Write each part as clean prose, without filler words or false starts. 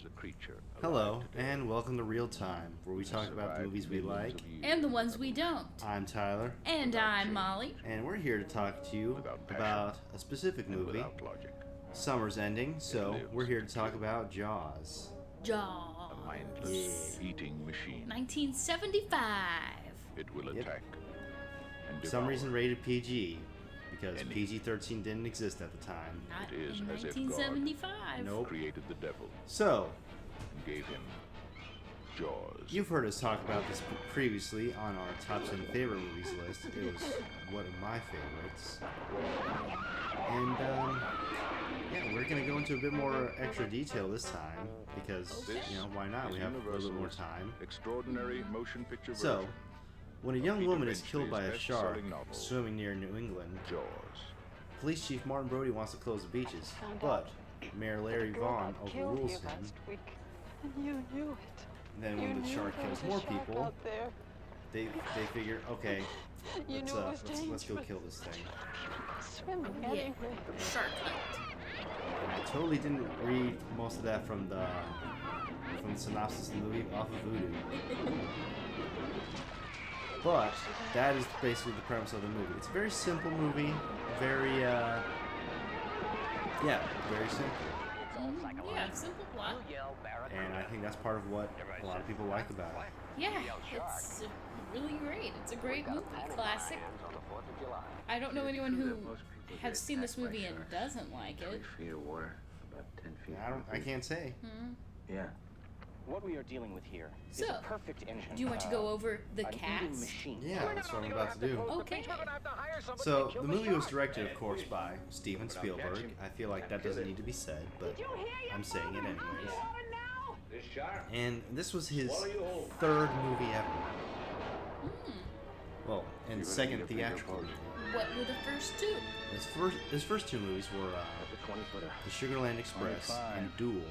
a creature. Hello, and welcome to Real Time, where we talk about the movies we like. And the ones we don't. I'm Tyler. And I'm Molly. And we're here to talk to you about a specific movie. Summer's ending, so we're here to talk about Jaws. Jaws. A mindless eating machine. 1975. It will attack. And For some devour. reason rated PG, because PG-13 didn't exist at the time. Not It is in as if 1975. Nope. created the devil So, and gave him Jaws. you've heard us talk about this previously on our top 10 favorite movies list. It was one of my favorites. And, yeah, we're going to go into a bit more extra detail this time, because, why not? We have a little bit more time. Extraordinary motion picture So, version. when a young Peter woman is killed by a Benchley's shark best-selling novel, swimming near New England, Jaws. Police Chief Martin Brody wants to close the beaches, but Mayor Larry Vaughn overrules him. And you knew it. Then when the shark kills more people, they figure, okay, let's go kill this thing. Swimming Yeah. anyway. Shark hunt. And I totally didn't read most of that from the synopsis of the movie off of Voodoo. But that is basically the premise of the movie. It's a very simple movie, very very simple. Yeah, simple plot. And I think that's part of what a lot of people like about it. Yeah, it's really great. It's a great movie. Classic. I don't know anyone who has seen this movie and doesn't like it. Feet of water, about 10 feet. I can't say. Yeah. What we are dealing with here is So, a perfect engine. Do you want to go over the an eating cats? machine. Yeah, that's what I'm about to do. Okay. So, the movie was directed, of course, by Steven Spielberg. I feel like that doesn't need to be said, but I'm saying it anyways. And this was his third movie ever. Well, and second theatrical movie. What were the first two? His first two movies were The Sugarland Express and Duel.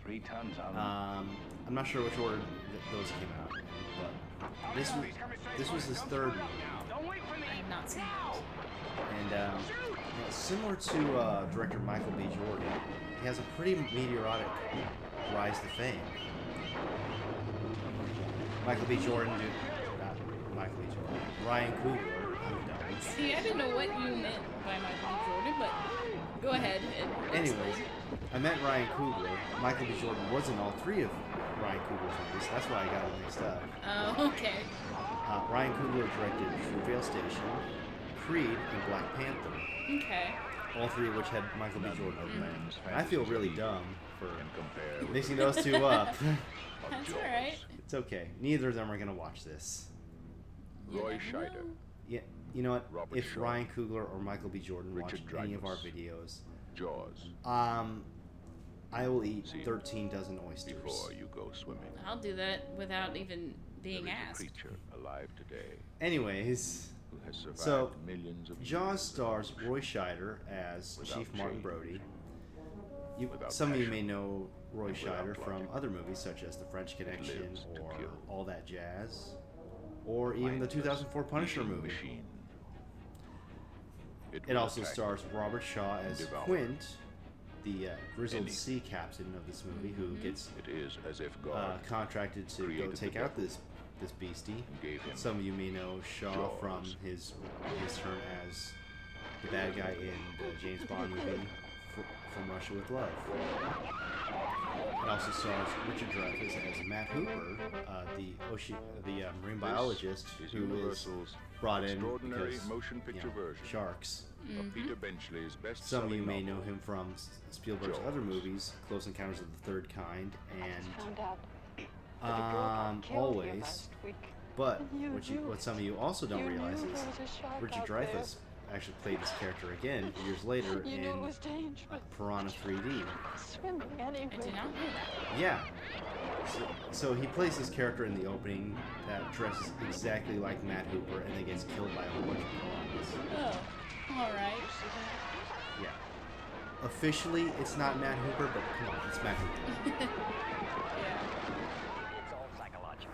3 tons on I'm not sure which order those came out in, but this was his third movie. I have not seen those. And similar to director Michael B. Jordan, he has a pretty meteoric rise to fame. Michael B. Jordan, not Michael B. Jordan, Ryan Coogler, I'm done. See, I didn't know what you meant by Michael B. Jordan, but go ahead. Anyways, I meant Ryan Coogler. Michael B. Jordan was in all three of Ryan Coogler's movies. That's why I got it mixed up. Oh, okay. Ryan Coogler directed Fruitvale Station, Creed, and Black Panther. Okay. All three of which had Michael B. Jordan in them. I feel really dumb for compare with mixing those two up. That's alright. It's okay. Neither of them are going to watch this. Roy You never Scheider. know. Yeah, you know what? Robert If Shaw. Ryan Coogler or Michael B. Jordan Richard watch any of our Dreyfuss. videos, Jaws. I will eat See, 13 dozen oysters. Before you go swimming. I'll do that without even being There is a asked. creature alive today Anyways, who has survived so millions of Jaws years. stars Roy Scheider as Without Chief Martin change. Brody. Without Some of you passion. may know Roy And without Scheider from logic. other movies such as The French Connection lives to or kill. All That Jazz, or even the Mindless 2004 Punisher eating movie. Machine. It will also attack stars Robert Shaw as devour. Quint, the grizzled Any. sea captain of this movie, who gets It is as if God contracted to go created take the out devil this beastie. gave him Some of you may know Shaw Jaws. from his turn as the bad guy in the James Bond movie From Russia with Love. It also stars Richard Dreyfuss as Matt Hooper, the marine biologist is who is Universal's brought in extraordinary because motion picture version sharks. of Peter Benchley's best Some of you may novel. know him from Spielberg's Jaws. other movies, Close Encounters of the Third Kind, and Found out that a girl got killed here Always. last week. But And you knew what it. some of you also don't You knew realize there is was a shark Richard out there. Dreyfuss actually played this character again years later You in knew it was dangerous. Piranha 3D. Swimming anyway. I did not know that. Yeah. So he plays this character in the opening that dresses exactly like Matt Hooper and then gets killed by a whole bunch of piranhas. Oh, alright. Yeah. Officially, it's not Matt Hooper, but come on, it's Matt Hooper. Yeah.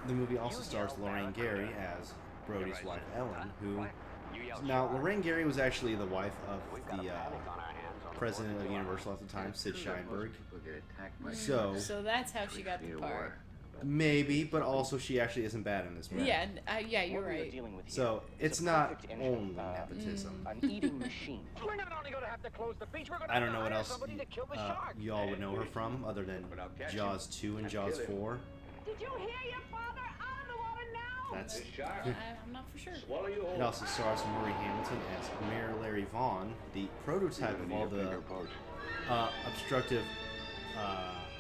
The movie also stars Lorraine Gary as Brody's wife Ellen, who... Now, Lorraine Gary was actually the wife of president of Universal at the time, Sid Sheinberg. People get attacked by So that's how she got the part. maybe, but also she actually isn't bad in this movie. Yeah, yeah, you're What we are right. dealing with here So is it's a not perfect engine, only nepotism. an eating machine. We're not only gonna have to close the beach, we're gonna I don't have know to what hire else somebody to kill the shark. y'all would know her from, other than Jaws 2 and Jaws 4. Did you hear your father? Out of the water now! That's. I'm not for sure. It also stars Murray Hamilton as Mayor Larry Vaughn, the prototype of all the obstructive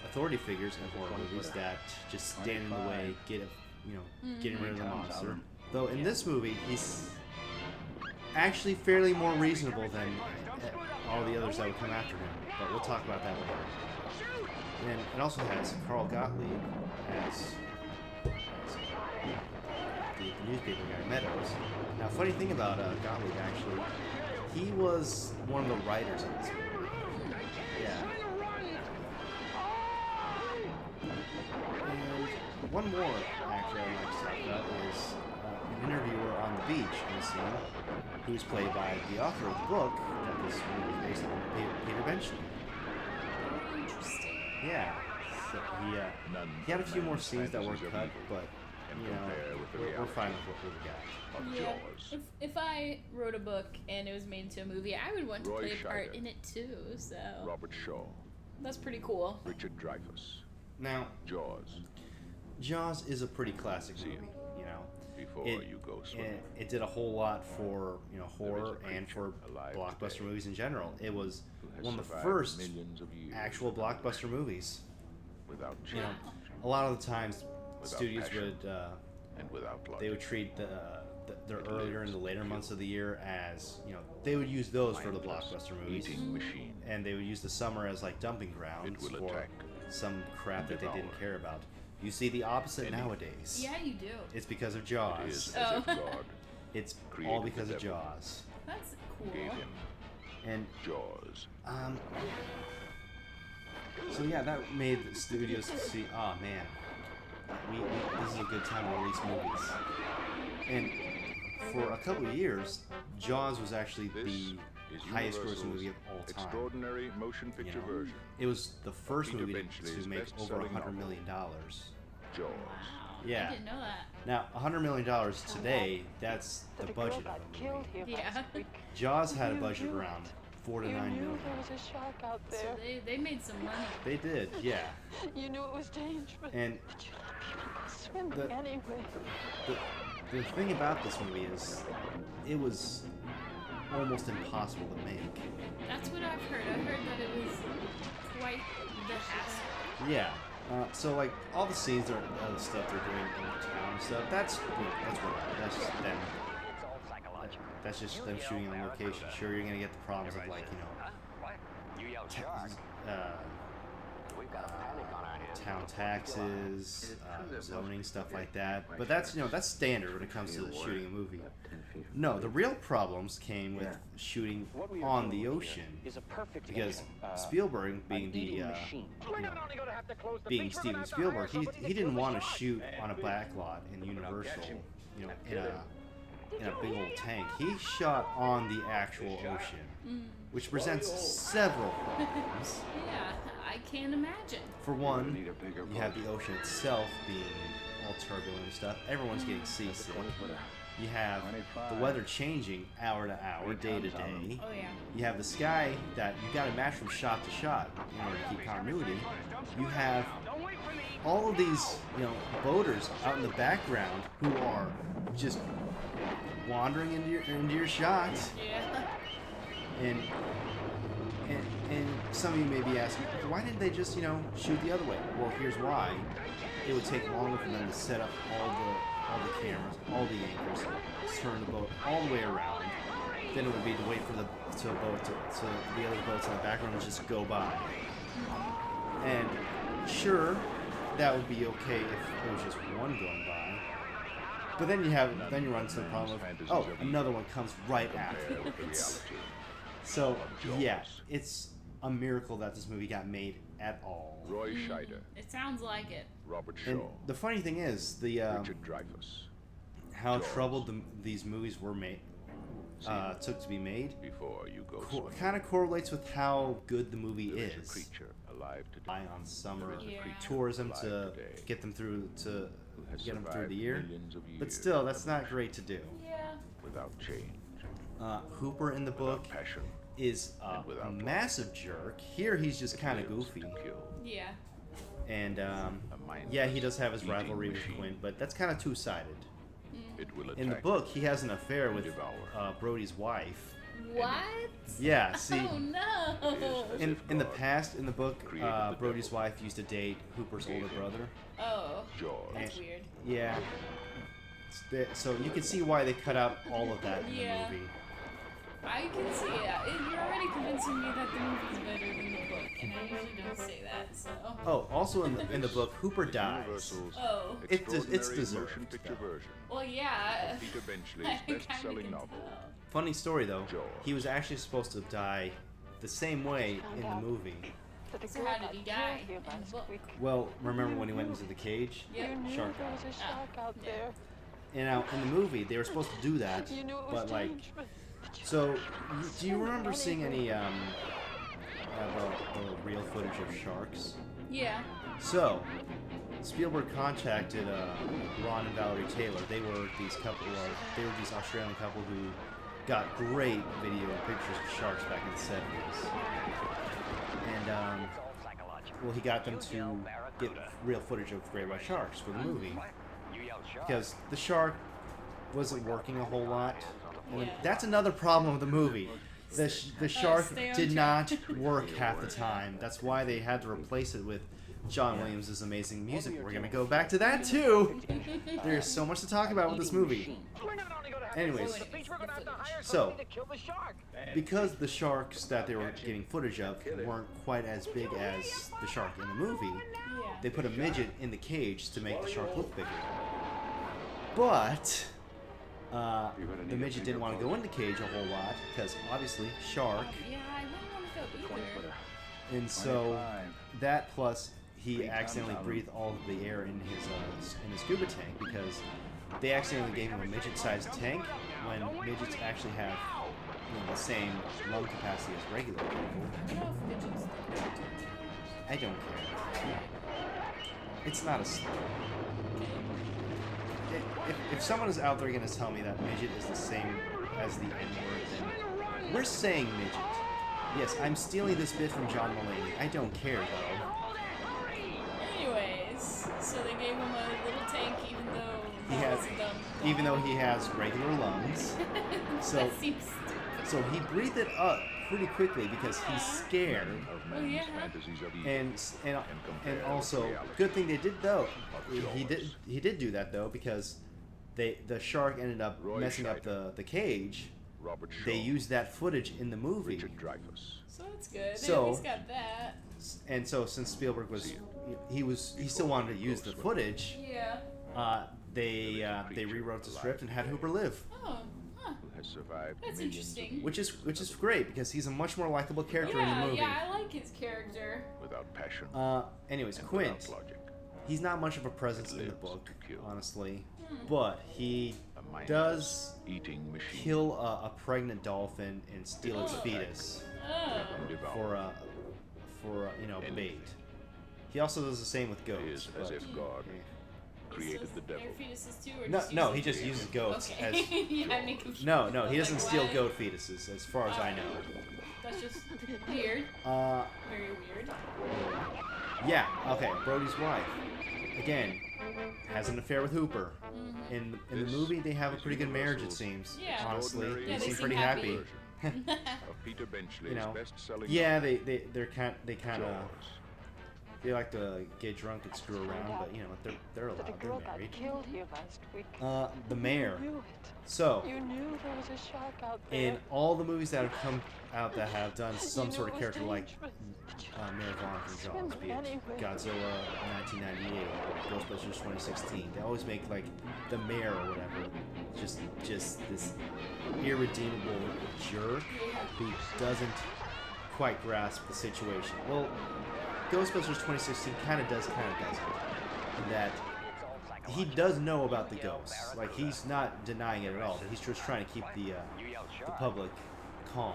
authority figures in horror movies that just stand in the way, getting rid of the monster. Though in this movie, he's actually fairly more reasonable than all the others that would come after him. But we'll talk about that later. And it also has Carl Gottlieb as the newspaper guy, Meadows. Now, funny thing about Gottlieb, actually, he was one of the writers of this movie. Yeah. And one more actor I'd like to talk about is an interviewer on the beach in the scene, who's played by the author of the book that this movie is based on, Peter Benchley. Interesting. Yeah. So he had a few more scenes that were cut, but we're fine with what we got. Yeah. If I wrote a book and it was made into a movie, I would want to Roy play a part Scheider. in it too. So Robert Shaw, that's pretty cool. Richard Dreyfuss, Now, Jaws. Jaws is a pretty classic movie, Before It- you go swimming. It did a whole lot for horror There is a and for creature alive blockbuster today movies in general. It was who has one of the survived first millions of years actual blockbuster movies. without You know, change a lot of the times Without studios passion. would and without logic. they would treat the earlier and the later months of the year as they would use those for the blockbuster movies, Eating machine. and they would use the summer as like dumping grounds It will for attack some crap that they didn't devour. care about. You see the opposite Any- nowadays. Yeah, you do. It's because of It Jaws. is Oh. as if God It's all created the because of devil. Jaws. That's cool. gave him And Jaws. so yeah, that made the studios see, oh man, this is a good time to release movies. And for a couple of years, Jaws was actually This the is highest grossing Universal's movie of all time. extraordinary motion picture know. version. It was the first Peter movie Benchley's to make over best-selling $100 novel. million. Jaws. Wow. Yeah. I didn't know that. Now, $100 million today, that's the That a girl budget got of a killed movie. here Yeah. last week. Jaws had a You budget knew around it. 4 to You 9 knew million. there was a shark out So there. they made some money. They did, yeah. You knew it was dangerous. And But you let people go swimming The- anyway. the thing about this movie is it was almost impossible to make. That's what I've heard. I heard that it was quite the hassle. Yeah. So like all the scenes are the stuff they're doing in the town and stuff. That's whatever. That's just them. It's all psychological. That's just them shooting on location. Sure, you're gonna get the problems of like What? You yelled shark. We've got a panic on our hands. town taxes, zoning, stuff like that. But that's that's standard when it comes to shooting a movie. About 10 feet from No, the real problems came with shooting What we are on dealing the with here ocean is a perfect because engine, Spielberg, being an the eating machine. We're not only gonna have to close the being beach, we're Steven gonna have to Spielberg, hire he somebody to he didn't kill the want to shark. shoot on a back lot in Universal, in a big old tank. He shot on the actual ocean, which presents several problems. Yeah, I can't imagine. For one, Need a bigger you have boat. the ocean itself being all turbulent and stuff. Everyone's getting seasick. You have the weather changing hour to hour, day to day. Oh yeah. You have the sky that you got to match from shot to shot in order to keep continuity. You have all of these, boaters out in the background who are just wandering into your shots, Yeah. and some of you may be asking, why didn't they just shoot the other way? Well, here's why. It would take longer for them to set up all the cameras, all the anchors, turn the boat all the way around. Then it would be to wait for the boat to the other boats in the background to just go by. And sure, that would be okay if it was just one going by. But then you run into the problem of another one comes right Compare with the afterwards. reality. So yeah, it's a miracle that this movie got made at all. Roy Scheider, It sounds like it. Robert And Shaw, the funny thing is, the Richard Dreyfuss. how Jaws. troubled these movies were made, took to be made Before you go swimming. kind of correlates with how good the movie There is a is. creature alive today. Relying on summer There is a Yeah. creature tourism alive to today get them through who has the survived year, millions of but years still, that's not great to do. Yeah. without change, Hooper in the book without passion, is and without a love. massive jerk. Here, he's just kind of lives goofy, to kill. Yeah. and mindless, yeah, he does have his eating rivalry with machine. Quinn, but that's kind of two-sided. It will In the attack book, he has an affair with devour. Brody's wife. What? Yeah, see, Oh no. As in if the God past, in the book, created the Brody's devil. wife used to date Hooper's Gave older him brother. Oh. Joy. That's weird. Yeah. So you can see why they cut out all of that in Yeah. the movie. I can see it. You're already convincing me that the movie's better than the book, and I usually don't say that, so. Oh, also in the book, Hooper dies. Universal's Oh. It's extraordinary deserved, motion picture though. version Well, yeah. of Peter I Benchley's kinda best-selling can novel. tell. Funny story though, Joy. he was actually supposed to die the same way in the movie. So how did he die in the book? Well, remember when he went into the cage? Yep. Shark there died. was a shark out yeah. there. And now in the movie, they were supposed to do that, You knew it was but like, dangerous. so do you remember seeing any the real footage of sharks? Yeah. So, Spielberg contacted Ron and Valerie Taylor. They were these Australian couple who got great video and pictures of sharks back in the 70s. And well, he got them to get real footage of great white sharks for the movie because the shark wasn't working a whole lot. And Yeah. that's another problem with the movie. The shark stay on did track. not work half the time. That's why they had to replace it with John Williams' amazing music. We're gonna go back to that too. There's so much to talk about with this movie. We're not only gonna have Anyways, to beach, we're gonna have to hire so somebody to kill the shark. because the sharks that they were getting footage of weren't quite as big as the shark in the movie, Yeah. they put a midget in the cage to make the shark look bigger. But the midget didn't want to go in the cage a whole lot because obviously shark, Yeah, I wouldn't want to go either. and so that plus he accidentally breathed all of the air in his scuba tank because they accidentally gave him a midget-sized tank when midgets actually have the same lung capacity as regular people. I don't know if midgets think about I don't care. It's not a. If someone is out there going to tell me that midget is the same as the N-word, then we're saying midget. Yes, I'm stealing this bit from John Mulaney. I don't care though. Anyways, so they gave him a little tank even though He that has, was dumb. even though he has regular lungs. So, That seems stupid. so he breathed it up pretty quickly because he's scared. Of Oh, men's yeah. fantasies of evil. And also, good thing they did though. He did do that though because the shark ended up Roy messing up Scheider. the cage. Robert Shaw, They used that footage in the movie. Richard Dreyfuss. So that's good. So- He's got that. And so since Spielberg was he still wanted to use the footage, Yeah. they rewrote the script and had Hooper live, Oh, huh. Who has survived That's millions interesting. of which is great because he's a much more likable character in Yeah, the movie. yeah, I like his character. without passion Anyways, and Quint, without logic. he's not much of a presence in the Lives book, to kill. honestly, but he A mindless does eating machine. kill a pregnant dolphin and steal its Oh. fetus Oh. and devour. for bait. He also does the same with goats. Is as but- if God created the devil. Their fetuses too, or No, just no, uses he just their- uses goats Okay. as. Yeah, I'm confused. No, he Like, doesn't steal what? goat fetuses, as far as I know. That's just weird. Very weird. Yeah, okay, Brody's wife. Again, has an affair with Hooper. In the This movie, they have a is pretty good marriage, it Universal's seems. Yeah. Honestly, extraordinary Yeah, they they seem seem pretty happy. happy. Of Peter Benchley's You know, best-selling yeah, novel, they kind of Jaws. they like to get drunk and screw around, but you know they're That a allowed. girl They're got married. killed here last week. The mayor. You knew it. So, You knew there was a shark out there. in all the movies that have come out that have done some You knew sort it of was character like dangerous. Mayor Vaughn from Jaws, be it Anyway. Godzilla 1998, Ghostbusters 2016, they always make like the mayor or whatever just this irredeemable jerk who doesn't quite grasp the situation. Well, Ghostbusters 2016 kind of does, kind of doesn't. In that he does know about the ghosts. Like, he's not denying it at all. But he's just trying to keep the public calm.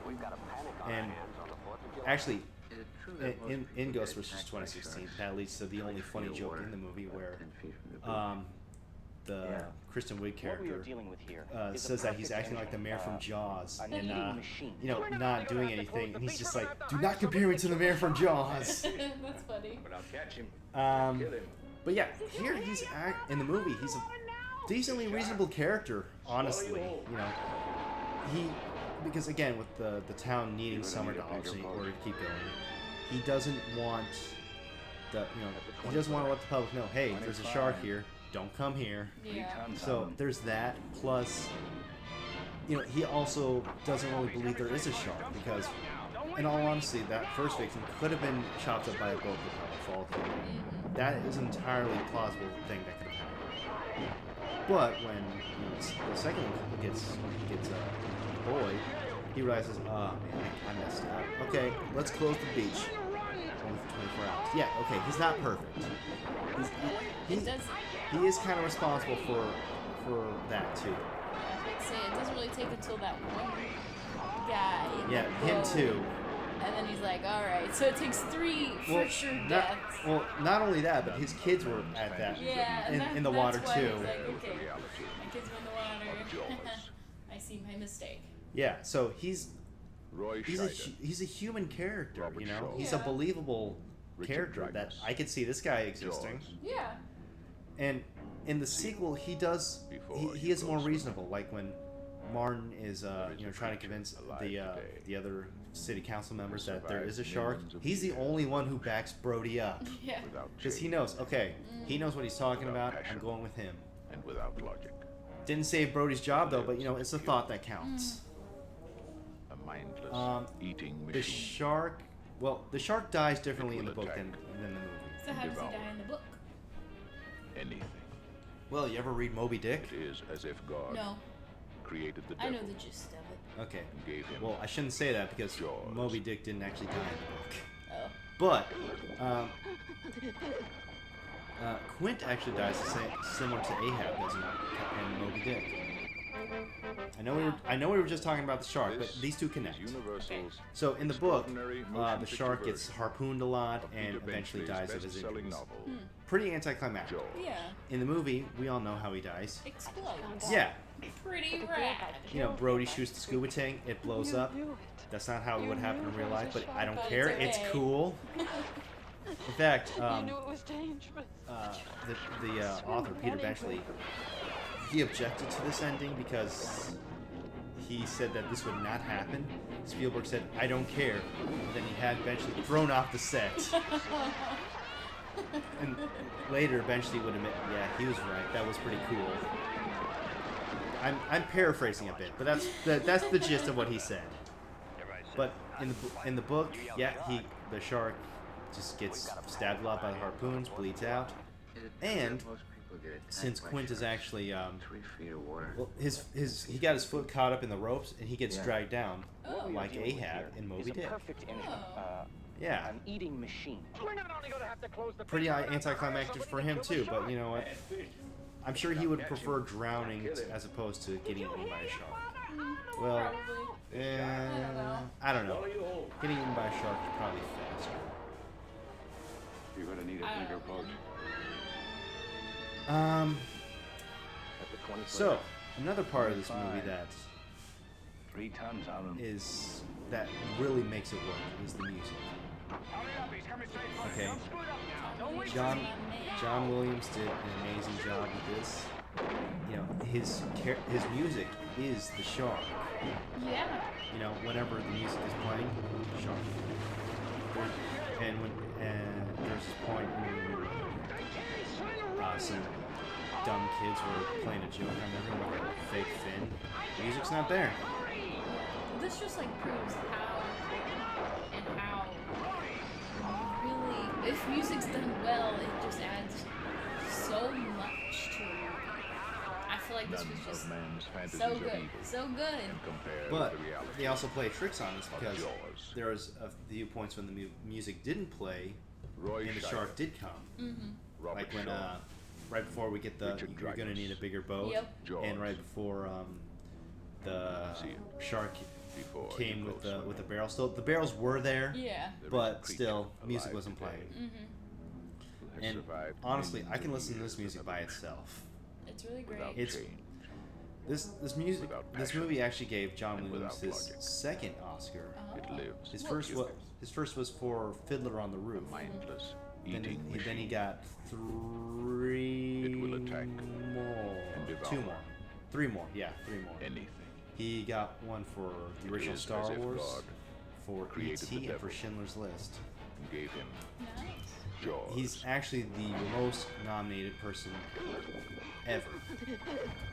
We've got a panic on our And hands on the 4th of July. actually, Is it true that most in people Ghost get vs. attacked by 2016, sharks that leads to the 20 only feet funny of joke water, in the movie about where 10 feet from the beach? the Yeah. Kristen Wiig What we are character dealing with here is a says that he's perfect acting like the mayor from engine, Jaws, an and eating machine. you know, not doing anything, and he's just like, "Do not compare me to the mayor from Jaws." That's funny. But I'll catch him. Kill him. But yeah, here he's in the movie. He's a decently reasonable character, honestly. You know, because again, with the town needing summer dogs in order to keep going, he doesn't want he doesn't want to let the public know, hey, there's a shark here, don't come here. Yeah. So there's that. Plus, you know, he also doesn't really believe there is a shark because, in all honesty, that first victim could have been chopped up by a boat propeller fall. That is an entirely plausible thing that could have happened. But when the second one gets bullied, he realizes, oh man, I messed up. Okay, let's close the beach. Only for 24 hours. Yeah, okay, he's not perfect. He is kind of responsible for that too. I would say it doesn't really take until that one guy. Yeah, him boat, too. And then he's like, all right, so it takes 3 for sure deaths. Not only that, but his kids were at that in the water that's why too. He's like, okay, my kids were in the water. I see my mistake. Yeah, so he's Roy a Scheider. human character, Robert you know. Shaw. He's a Yeah. believable Richard character that Dreyfuss. I could see this guy existing. Jaws. Yeah. And in the sequel, he does Before he you is go more swimming. reasonable. Like when Martin is trying to convince alive the today. the other city council members that there Survived is a shark. millions of He's the years. only one who backs Brody up Yeah. Without because he change knows. Okay, he knows what he's talking Without about. I'm passion. going with him. and without logic. Didn't save Brody's job though, but you know it's the thought that counts. A mindless eating The machine. shark. Well, the shark dies differently It in the will book than attack. in the movie. So how does he Devour. die in the book? Anything. Well, you ever read Moby Dick? It is as if God No, created the I devil know the gist of it. Okay. and gave him Well, I shouldn't say that because Jaws. Moby Dick didn't actually die in the book. Oh. But Quint actually dies the same, similar to Ahab does in Moby Dick. I know we were just talking about the shark, but This these two is connect. Universal's So in the book, extraordinary the motion shark picture gets version harpooned a lot of and Peter eventually Benchlay's dies of his best-selling injuries. novel, Pretty anticlimactic. Jaws. Yeah. In the movie, we all know how he dies. Explodes. Yeah, Pretty rad. you know, Brody shoots the scuba tank, it blows up. That's not how it would happen in real life, but I don't But care. it's It's okay. cool. In fact, it was dangerous. the author Peter Benchley, he objected to this ending because he said that this would not happen. Spielberg said, "I don't care." Then he had Benchley thrown off the set. And later, Benchley would admit, "Yeah, he was right. That was pretty cool." I'm paraphrasing a bit, but that's the gist of what he said. But in the book, yeah, the shark just gets stabbed a lot by the harpoons, bleeds out, Is it true that and most people get attacked since by Quint is sharks actually 3 feet of water. well, he got his foot caught up in the ropes and he gets Yeah. dragged down Oh. like Dealing with Ahab here in is Moby a Dick. perfect engine, Yeah, an eating machine. We're not only gonna have to close the pretty anticlimactic for him too. But you know what? I'm sure he would prefer drowning as opposed to getting eaten by a shark. Well, Probably. I don't know. Getting eaten by a shark is probably faster. You're gonna need I a don't bigger know. boat. At the 20 So another part of this movie that 3 tons on him. is that really makes it work is the music. Okay, John Williams did an amazing job with this. You know, his music is the shark. Yeah. You know, whenever the music is playing, shark. And there's this point when some dumb kids were playing a joke on everyone with a fake fin. Music's not there. This just like proves how and how really, if music's done well, it just adds so much to a movie. I feel like this None was of just man's fantasies so of good, evil so good. can compare But with the reality. they also play tricks on us because Jaws. there was a few points when the music didn't play Roy and the Scheider, shark did come. Mm-hmm. Robert Like when Shaw, right before we get the Richard "You're gonna Dreyfuss. need a bigger boat," Yep. Jaws. and right before the See it. shark Before came you with go the swimming. barrel. Still, the barrels were there, Yeah. There is a but creature still, music alive wasn't today playing. Mm-hmm. who has And survived honestly, millions I can of listen to this years music of by evolution itself. It's really great. without It's- change. This music, Without this passion movie actually gave John and Williams without his logic. second Oscar. Uh-huh. It lives. His Well, first his was first. his first was for Fiddler on the Roof. Mindless Then eating then he machine. got three It will attack more, and devour. 2 more, 3 more. Yeah, 3 more. Anything. He got one for the It original is Star as if Wars, God for created the E.T., and for devil. Schindler's List. And gave him Nice. Jaws. He's actually the most nominated person ever.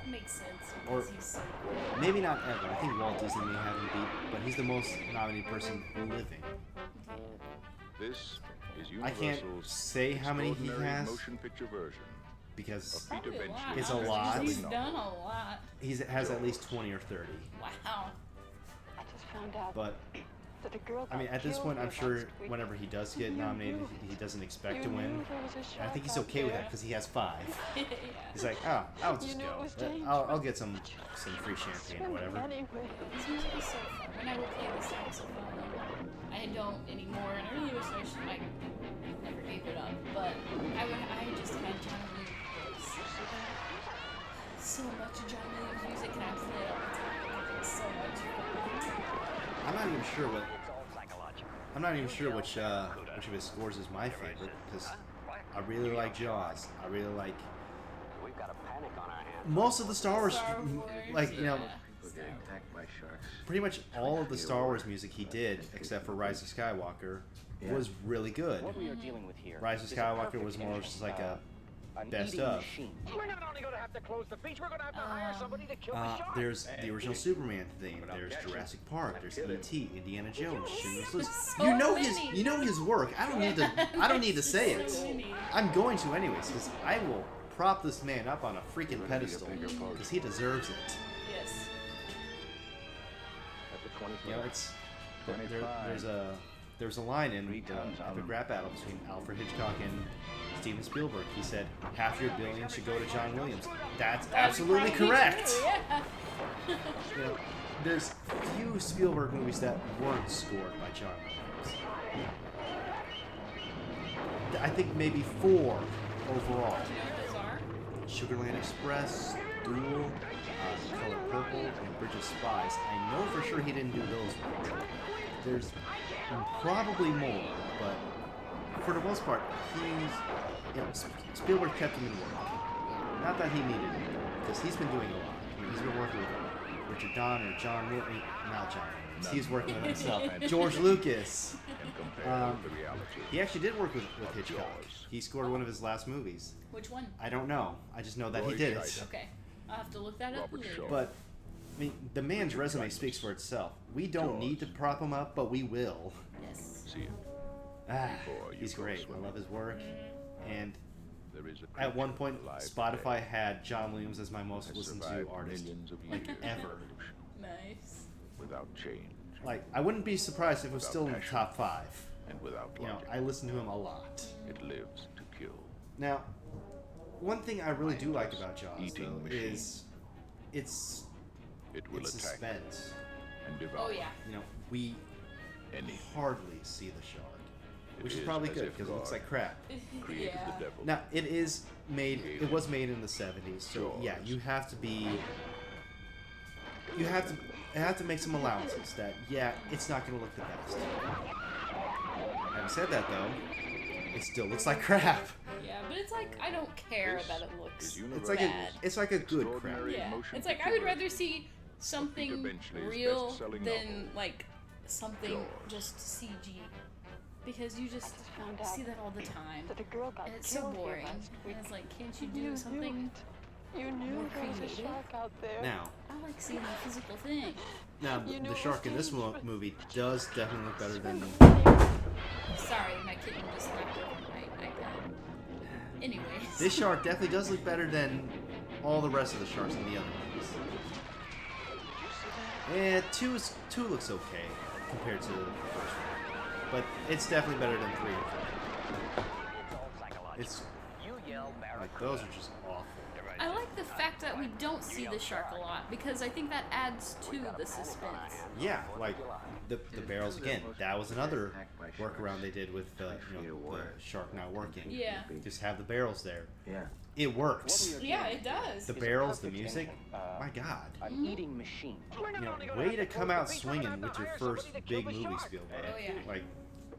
Makes sense Or- because he's so good. Maybe not ever. I think Walt Disney may have him beat, but he's the most nominated person living. This is I can't Universal's say how many he extraordinary has motion picture version because of Probably Peter a lot. Benchley's It's a honestly, lot. He's novel. done a lot. he has at least 20 or 30. Wow. I just found out But that a girl I mean, got at this killed point, I'm here sure last week. whenever he does get You nominated, knew. he doesn't expect You to win. knew there was a And I shark think he's out okay with that there. because he has 5. Yeah. He's like, oh, I'll just You knew it was go. I'll get some free champagne or Swim whatever. anyway. This music is so fun. When I would play the saxophone, I don't anymore, and I really wish I should. I never gave it up, but I just had John Williams. So much John Williams music, and I play it all the time. It's so much fun. I'm not even sure what. It's all psychological. I'm not even sure which of his scores is my favorite because I really like Jaws. I really like We've got a panic on our hands. most of the Star Wars, Star Wars, like you know, yeah. People getting attacked by sharks. pretty much all of the Star Wars music he did, except for Rise of Skywalker, was really good. What we are dealing with here Rise of is a Skywalker perfect was more engine, just like a an best eating of. machine. We're not only going to have to close the beach, we're going to have to hire somebody to kill the shark. There's the original Superman theme. There's Jurassic Park. There's E.T., Indiana Jones, Schindler's List. So You know many. his work. I don't need to say it. So many. I'm going to anyways because I will prop this man up on a freaking pedestal because he deserves it. Yes. At the 20th You know, it's there's a line in the epic rap battle between Alfred Hitchcock and Steven Spielberg. He said, "Half your billion should go to John Williams." That's absolutely Probably correct. true, yeah. You know, there's few Spielberg movies that weren't scored by John Williams. I think maybe 4 overall. Do you know what those are? Sugarland Express, Duel, Color Purple, and Bridge of Spies. I know for sure he didn't do those ones. There's probably more, but for the most part, Spielberg kept him in work. Not that he needed it, because he's been doing a lot. I mean, he's been working with Richard Donner, John Williams, not John Williams. He's working with himself. George Lucas. and compare with the reality. He actually did work with Hitchcock. He scored one of his last movies. Which one? I don't know. I just know that he Roy did it. Scheider. Okay. I'll have to look that up Robert later. Shaw. But I mean, the man's resume speaks for itself. We don't need to prop him up, but we will. Yes. See it. Ah, Before you he's go great. I swimming. love his work. And There is a at one creature point, alive Spotify today had John Williams as my most has listened to survived artist, millions of like years of ever. evolution Nice. without change Like, I wouldn't be surprised if it was still in the passion. top 5. and without You know, logic. I listen to him a lot. It lives to kill. Now, one thing I really do like about Jaws, Eating though, machine. is it's It will it's attack suspense. and devour. Oh yeah. You know, we Any hardly see the shark, It which is is probably as good if because it looks God like crap. created yeah. the devil. Now, it is made. It was made in the 70s, so yeah, Jaws. you have to be. You have to make some allowances. That yeah, it's not going to look the best. Having said that, though, it still looks like crap. Yeah, but it's like I don't care This that it is looks universal. It's like a good crap. Extraordinary yeah. motion It's like I picture would rather version see Peter something Benchley's real best-selling than novel. like something Jaws. just CG, because you just just found out see that all the time, that a girl got and it's so killed here boring. last week. And it's like, can't you You do knew something? it. You knew more there was a creative? shark out there. Now, I like seeing the physical thing. the knew it shark was in this dangerous. movie does definitely look better than. Sorry, my kitten just knocked over my iPad. Anyways. This shark definitely does look better than all the rest of the sharks in the other movies. Yeah, two looks okay compared to the first one, but it's definitely better than 3 and 4. It's all psychological. It's You yell, Like, those are just awful. I like the fact that we don't see the shark a lot because I think that adds to the suspense. Yeah, like the barrels again. That was another workaround they did with the shark not working. Yeah. Just have the barrels there. Yeah. It works. Yeah, it does. The barrels, the music. My God. An eating machine. Way to come out swinging with your first big movie, Spielberg. Oh, yeah. Like,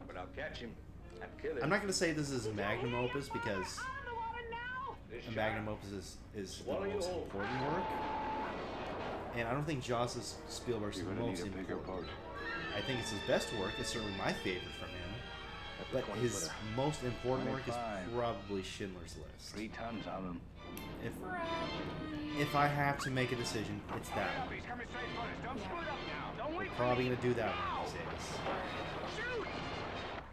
But I'll catch him and kill him. I'm not gonna say this is magnum opus because a magnum opus is the most important work, and I don't think Jaws is Spielberg's You're the gonna need most a bigger important. boat. I think it's his best work. It's certainly my favorite from him, but his most important work is probably Schindler's List. 3 tons on them. If I have to make a decision, it's that one. He's coming straight for us. Don't screw it up now. Don't We're wait. probably gonna do that one these days.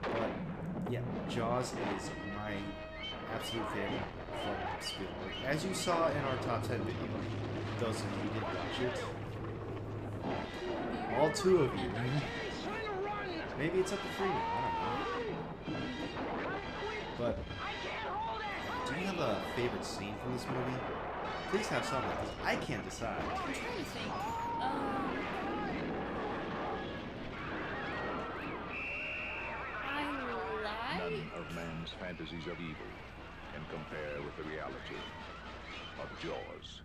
But yeah, Jaws is my absolute favorite from Spielberg. As you saw in our top 10 video, those of you who did watch it, all 2 of you. Maybe it's up to 3 now, I don't know. But do you have a favorite scene from this movie? Please have something, because I can't decide. I'm trying to think. I like. None of man's fantasies of evil can compare with the reality of Jaws.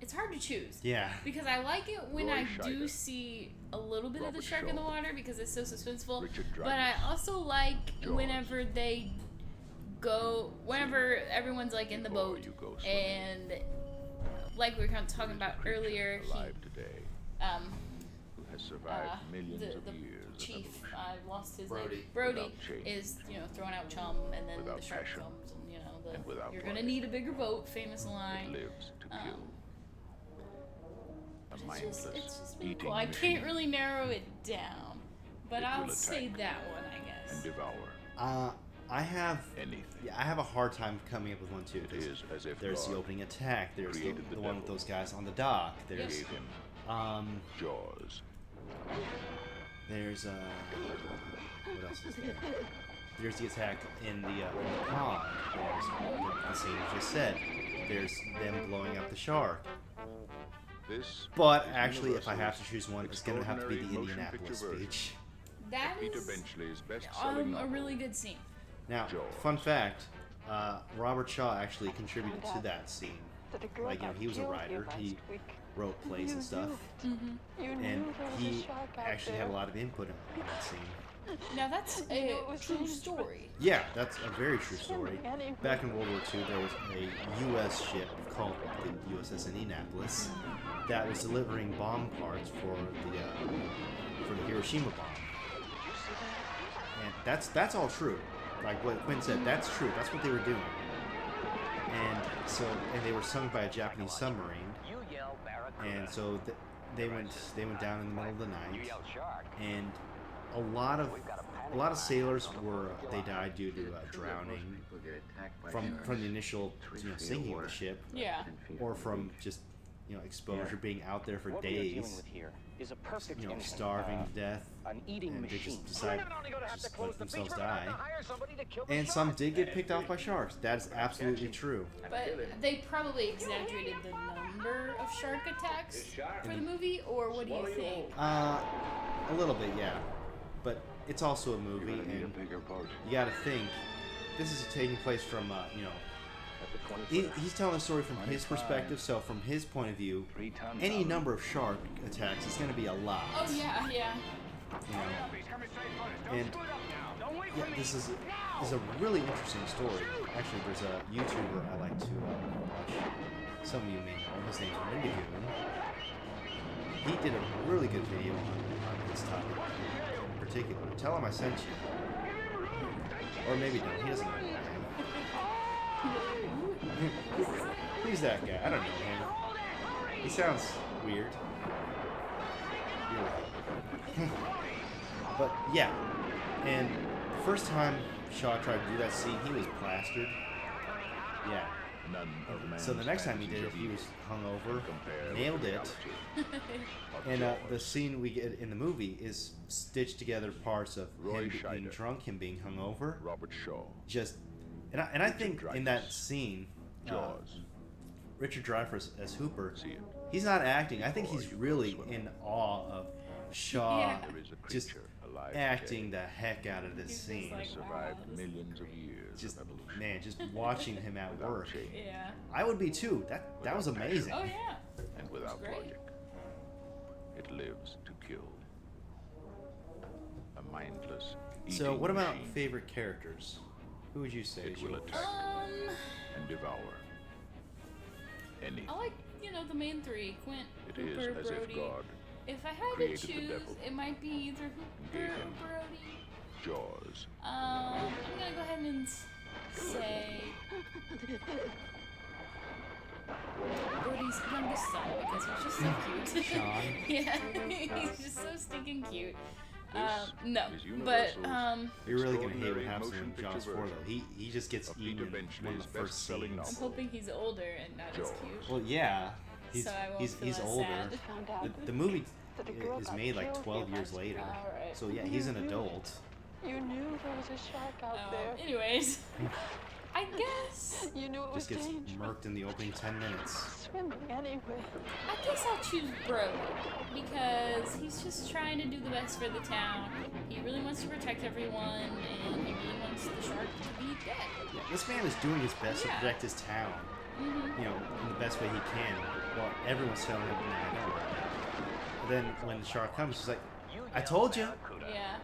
It's hard to choose. Yeah. Because I like it when Roy I do Scheider, see a little bit of the Robert shark in the Shaw, water because it's so suspenseful. Richard But I Dreyfuss, also like Jaws. whenever they go, whenever everyone's like in the Before boat you go swimming, and like we were kind of talking there is a about creature earlier, alive today who has survived millions of the years chief, of evolution. I lost his Brody. name. Brody Without change. is, throwing out chum, and then Without the shark passion. comes, and And without you're gonna life. need a bigger boat. Famous It line. lives to kill. A It's mindless, just been eating cool. I machine can't really narrow it down, but It I'll will say attack that one, I guess. and devour I have anything. Yeah, I have a hard time coming up with one too. It 'Cause is as if there's the God opening attack. There's the created the one with devil. those guys on the dock. There's Gave him Jaws. there's what else is there? There's the attack in the pond. There's the scene you just said. There's them blowing up the shark. This But is actually, if I have to Universal's choose one, it's gonna have to be the extraordinary motion Indianapolis picture version. speech. That Peter is Benchley's best-selling a novel. really good scene. Now, Jaws. fun fact: Robert Shaw actually contributed to that scene. Like, he was a writer. He wrote plays and stuff, and he actually had a lot of input in that scene. Now that's a true story. Yeah, that's a very true story. Back in World War II, there was a U.S. ship called the USS Indianapolis that was delivering bomb parts for the Hiroshima bomb. And that's all true. Like what Quinn said, that's true. That's what they were doing. And they were sunk by a Japanese submarine. You yell Barracuda. And so they went down in the middle of the You night, yell shark. and a lot of sailors they died due to drowning People get attacked by from sharks. the initial 3 feet of sinking of water. the ship, Yeah. 10 feet or of from deep. just exposure, being out there for What we are dealing days, with here is a perfect innocent, starving to death, an eating and they machine. just decide We're not only gonna have just to close let the beach, themselves we're gonna have die. to hire somebody to kill the And some shark. did get picked off by sharks. That is absolutely true. But they probably exaggerated the number of shark attacks for the movie, or what do you think? A little bit, yeah, but it's also a movie, You're gonna need a and bigger boat. you got to think this is taking place from At the 20 he's telling the story from his perspective. So from his point of view, 3 tons any on them. number of shark attacks is going to be a lot. Oh yeah, yeah. You know? He's coming straight for us. Don't And- screw it up now. Don't wait Yeah, for me. this is a really interesting story. Actually, there's a YouTuber I like to watch. Some of you may know. His name's Randy Goon. He did a really good video on this topic in particular. Tell him I sent you. Or maybe don't. He doesn't know who I am. Who's that guy? I don't know him. He sounds weird. You're right. But yeah, and the first time Shaw tried to do that scene, he was plastered. Yeah. None of man's So the next time he did it, fantasies he of was evil hungover, compare with nailed the it. reality of And Jaws. the scene we get in the movie is stitched together parts of Roy him being Scheider. drunk, him being hungover, Robert Shaw. just And I think in that scene, Jaws. Richard Dreyfuss as Hooper, See it. he's not acting. I think he's really in awe of Shaw Yeah. There is a just creature alive acting today. the heck out of this He's just scene. like, Survived wow, this is millions of great. years Just of evolution. man, just watching him at Without work. change Yeah. I would be too. That was amazing. Oh yeah. and without great. logic. It lives to kill. A mindless So eating what about machine. favorite characters? Who would you say It is will yours? attack and devour anything. I like, the main three, Quint, It Hooper, is as Brody. if God, If I had to created the choose, devil it might be either and Hooper gave or him Brody. Jaws. I'm gonna go ahead and say Brody's youngest son because he's just so cute. Sean? Yeah, he's just so stinking cute. This No, is but Universal's You're really gonna hate what extraordinary happens motion in Jaws picture 4 version though. He just gets of eaten Peter in one Benchley's of the first best-selling scenes. I'm novel. hoping he's older and not as Jaws. cute. Well, yeah, he's So I won't he's feel as older. sad. Found out The movie that a girl is got made like killed 12 here years last later. Alright. So yeah, he's an You knew adult. You knew there was a shark out there. Anyways, I guess You knew it was Just gets dangerous. murked in the opening 10 minutes. Swimming anyway. I guess I'll choose Brody because he's just trying to do the best for the town. He really wants to protect everyone, and he really wants the shark to be dead. Yeah, this man is doing his best to Yeah. protect his town. You know, in the best way he can. While everyone's telling him, nah, don't worry. But then when the shark comes, he's like, I told you. Yeah.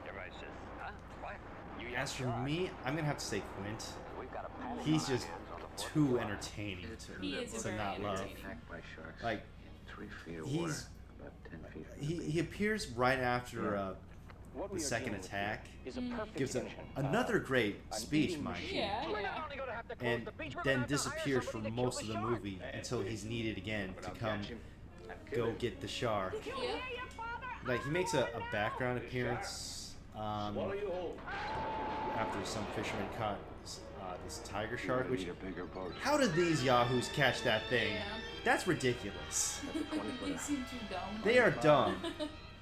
Everybody says, huh? What? You yelled As for shark. me, I'm gonna have to say Quint. We've got a panic He's on our just hands on the fourth too floor. entertaining He is to very not love. entertaining. Attacked by sharks. Like, 3 feet of he's- water, about 10 feet. from the he appears right after What the we are second dealing with attack. is a perfect Gives engine. another great an speech, eating mind you. machine. Yeah, We're yeah. not only gonna have to close And the beach, we're then gonna have to hire disappears for somebody to kill most of the shark. movie until he's needed again to I'll come catch him. I'll kill go him. get the shark. Yeah. Like, he makes a background appearance after some fisherman caught this tiger shark, We which, need a bigger boat. how did these yahoos catch that thing? Yeah. That's ridiculous. They seem too dumb. They are dumb.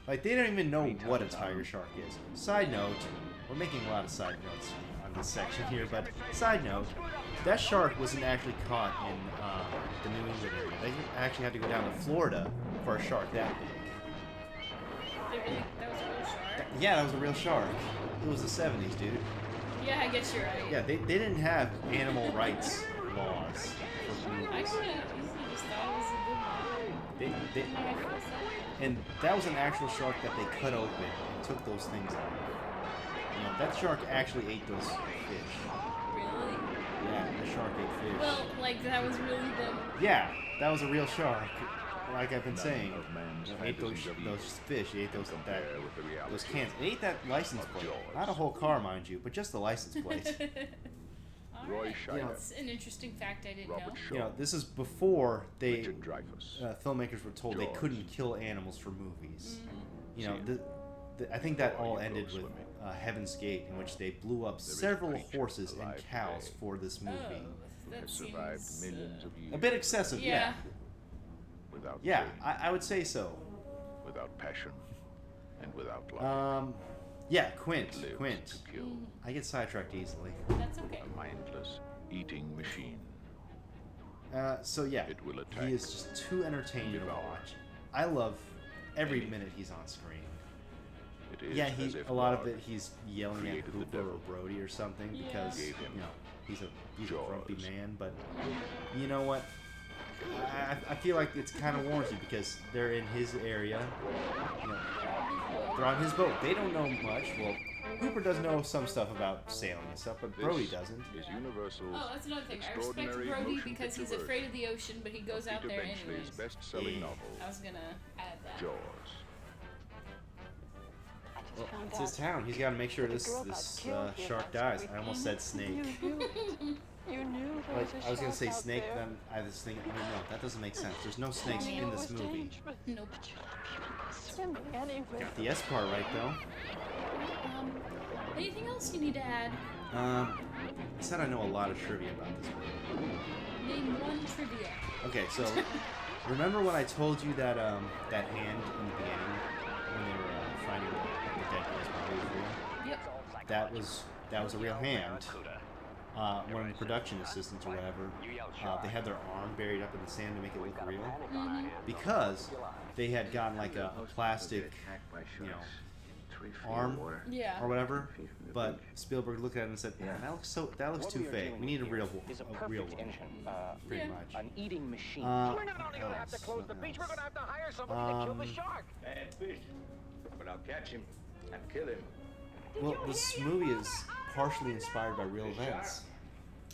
Like, they don't even know what a tiger shark is. Side note, we're making a lot of side notes on this section here, but side note, that shark wasn't actually caught in the New England area. They actually had to go down to Florida for a shark that big. That was a real shark. Yeah, that was a real shark. It was the 70s, dude. Yeah, I guess you're right. Yeah, they didn't have animal rights laws. I could have easily just thought it was a good one. They, When I first saw it. and that was an actual shark that they cut open and took those things out. You know, that shark actually ate those fish. Really? Yeah, the shark ate fish. Well, like that was really the. Yeah, that was a real shark. Like I've been None saying, of man's it ate fantasies of evil those fish. It ate those compare with the reality those cans. It ate that license of plate. Jaws. Not a whole car, mind you, but just the license plate. Roy Alright. Scheider, That's an interesting fact I didn't Robert know. Shaw, You know, this is before they Richard Dreyfuss. filmmakers were told they Jaws. couldn't kill animals for movies. You know, See I think that Or all you ended go with swimming. Heaven's Gate, in which they blew up is a several creature horses and alive cows today. for this movie. Oh, that has survived seems, millions of years. A bit excessive, Yeah. Without yeah. change, I would say so. without passion, and without love. Yeah, Quint. Lives Quint. to kill. I get sidetracked easily. That's okay. A mindless eating machine. So yeah, It will attack. he is just too entertaining to Devour. watch. I love every Anything. minute he's on screen. It is Yeah, as if a lot God of it he's yelling at created the Hooper or devil. Brody or something Yeah. because Gave him you know he's a Jaws. grumpy man. But you know what? I feel like it's kind of warranted because they're in his area. You know, they're on his boat. They don't know much. Well, Hooper does know some stuff about sailing and stuff, but Brody This doesn't. is Universal's Oh, that's another thing. I respect extraordinary Brody motion because picture he's version afraid of the ocean, but he goes of out Peter there Benchley's anyways. best-selling Yeah. novel, I was gonna add that. Jaws. I just Well, found it's out his town. He's got to make sure that a this girl got this killed here shark last dies. week. I almost said snake. You knew there Like, was a I was gonna shark say out snake, there. then I was thinking, oh, no, that doesn't make sense. There's no snakes You in knew it this was movie. dangerous, Nope. but you let people go swimming anyway. Got the S part right though. Anything else you need to add? I said I know a lot of trivia about this movie. Name one trivia. Okay, so remember when I told you that that hand in the beginning when they were finding the dead girl's body was real? Yep. That was a real hand. one of the production assistants or whatever, they had their arm buried up in the sand to make it look real, because they had gotten like a plastic, you know, arm Yeah. or whatever. But Spielberg looked at it and said, that looks too fake. We need a real Is a one. perfect engine. Pretty Yeah. much. An eating machine. We're not only gonna have to close the beach, we're gonna have to hire somebody to kill the shark. Bad fish. But I'll catch him and kill him. Well, this movie is partially inspired by real events.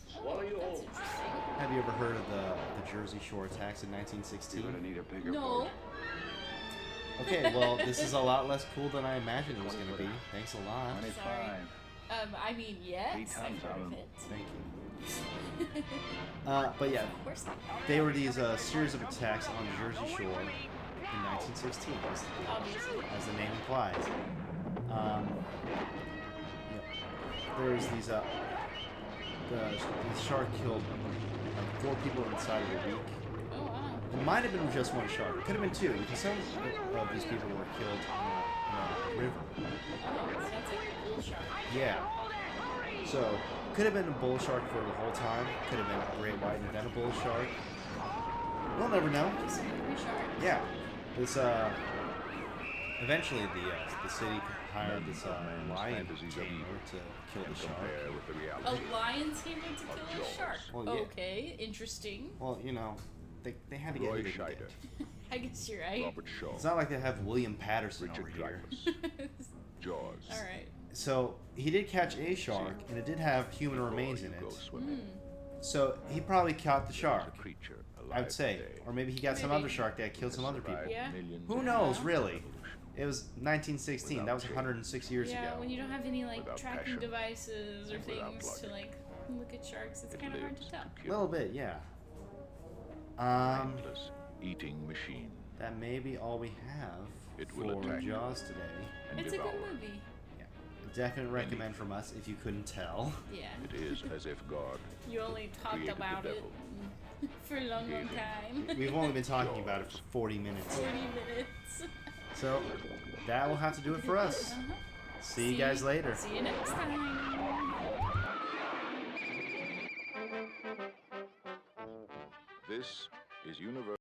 Swallow you That's whole. interesting. Have you ever heard of the Jersey Shore attacks in 1916? You're gonna need a bigger No. boat. Okay, well, this is a lot less cool than I imagined it was going to be. Thanks a lot. 25. I mean, yes, Three I've times heard on of them. it. Thank you. But yeah, Of course not. they were these series of attacks on Jersey Shore in 1916, Obviously. as the name implies. There's these, the shark killed like 4 people inside of a week. Oh, wow. It might have been just one shark. It could have been 2, because some of these people were killed in a river. Oh, it sounds like a bull shark. Yeah. So, could have been a bull shark for the whole time. Could have been a great white and then a bull shark. We'll never know. Just a baby shark. Yeah. This, eventually the city hired this lion tamer to kill And the shark. compare with the A reality. lion tamer to kill a shark. Well, yeah. Okay, interesting. Well, you know, they had to get Roy who they could Scheider, get. I guess you're right. Robert Shaw, It's not like they have William Patterson Richard over here. Dreyfuss, Jaws, Alright. So, he did catch a shark, and it did have human remains in Go it. swimming. So, he probably caught the There's shark. a creature I alive would say. today Or maybe he got some Maybe. other shark that killed some other people. survived Yeah. millions Who of knows, years really? of evolution. It was 1916. That was 106 years Yeah, ago. when you don't have any like Without tracking passion devices or and without things to logic. like look at sharks, it's It kind of hard to lives tell. to A kill. little bit, yeah. Mindless eating machine. That may be all we have It will for attack you. Jaws today. And It's a devour. good movie. A definite recommend from us if you couldn't tell. Yeah. It is as if God You only talked created the about it devil. for a long, long Gave him- time. We've only been talking about it for 40 minutes. 40 minutes. So, that will have to do it for us. Uh-huh. See you guys later. See you next time. This is universal.